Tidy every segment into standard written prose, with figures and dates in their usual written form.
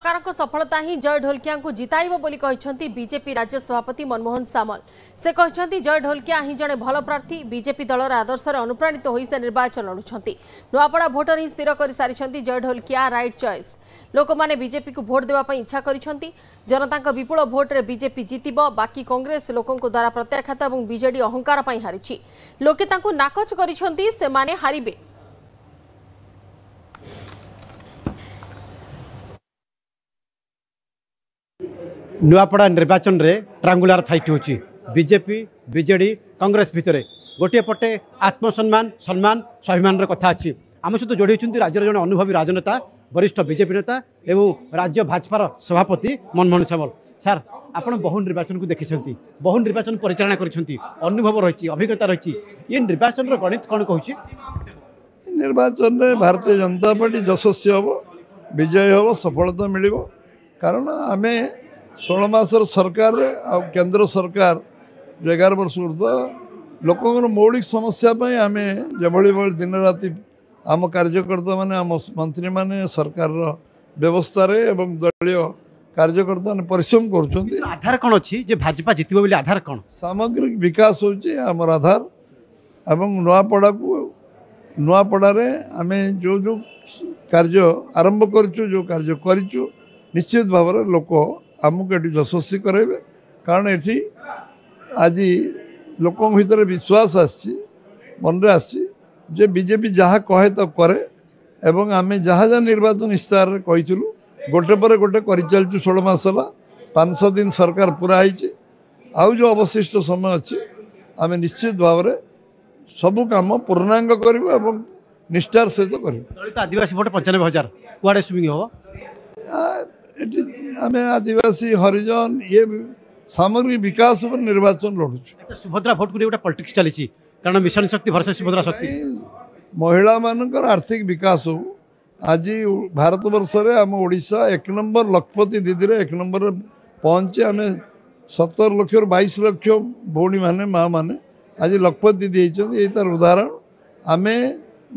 सरकार को सफलता ही जय ढोलकिया को जिताइब बोली कहते बीजेपी राज्य सभापति मनमोहन सामल। से कहते जय ढोलकिया ही जड़े भल प्रार्थी बीजेपी दलर आदर्श अनुप्राणित हो से निर्वाचन लड़ुंट। नुआपड़ा भोटर ही स्थिर कर सारी जय ढोलकिया राइट चॉइस। लोक मैंने बीजेपी को भोट देवाई इच्छा करिसेंती। जनता विपुल भोट्रे बीजेपी जितिब। बाकी कांग्रेस लोकों द्वारा प्रत्याख्यात और बीजेडी अहंकार हारी लोके नाकच करिसेंती से माने हारिबे। नुआपड़ा निर्वाचन रे ट्रांगुलार फाइट होची बीजेपी बीजेडी कांग्रेस भितर गोटे पटे आत्मसम्मान सम्मान स्वाभिमान कथा अच्छी आम सहित जोड़ी राज्यर जन अनुभवी राजनेता वरिष्ठ बीजेपी नेता एवं राज्य भाजपार सभापति मनमोहन सामल। सार आपण बहु निर्वाचन को देखिं बहु निर्वाचन परिचालना कर अनुभव रही अभिज्ञता रही ये निर्वाचन गणित कौन कहूँ निर्वाचन में भारतीय जनता पार्टी यशस्वी हम विजय हम सफलता मिल कारण आम 16 मासर सरकार आ केंद्र सरकार 11 वर्ष ऊर्ध लोकों मौलिक समस्या आम जो दिन राति आम कार्यकर्ता माने आम मंत्री माने सरकार व्यवस्था रे एवं दलीय कार्यकर्ता ने परिश्रम कर आधार कौन अच्छी जे भाजपा जितबो बोली आधार कौन सामग्रिक विकास होची आमर आधार एवं नुआपड़ा रे आम जो जो कार्य आरंभ करचु जो कार्य करिचु निश्चित भाव में लोक आमको ये यशस्वी करेंगे कारण ये आज लोकों भीतर विश्वास मन रे जे बीजेपी जहाँ कहे तो करे एवं आम जहाँ जहाँ निर्वाचन इस्तार कहीलु गोटे पर गोटे कर चलचु 16 मास 500 दिन सरकार पूरा होती आउ जो अवशिष्ट समय अच्छी आम निश्चित भाव में सबू काम पूर्णांग करूँ एवं निष्ठार सहित कर आदिवासी भोट 95,000 कुआड़े स्विंग हो आम आदिवासी हरिजन ये सामग्रिक विकास पर निर्वाचन लड़ुचु। सुभद्रा भोट को गोटे पॉलिटिक्स चली कारण मिशन शक्ति भरसा सुभद्रा शक्ति महिला मानकर आर्थिक विकास हो आज भारत वर्ष रे आम ओडिशा 1 नंबर लखपति दीदी रे 1 नंबर पहुंचे आम 17 लाख 22 लाख भौणी माने माँ माने आज लखपति दीदी होती तार उदाहरण आम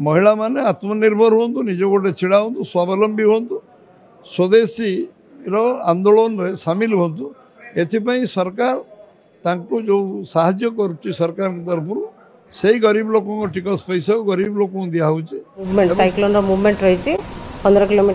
महिला माने आत्मनिर्भर हूँ निज गोटे छिड़ा हूँ स्वावलंबी हूँ स्वदेशी रो आंदोलन रे सामिल हूँ एथिपाई सरकार तांको जो साहाय्य करुच्ची सरकार की तरफ से गरीब लोगों टिकस पैसा गरीब लोगों दिया मूवमेंट साइक्लोन मूवमेंट रही 15 किलोमीटर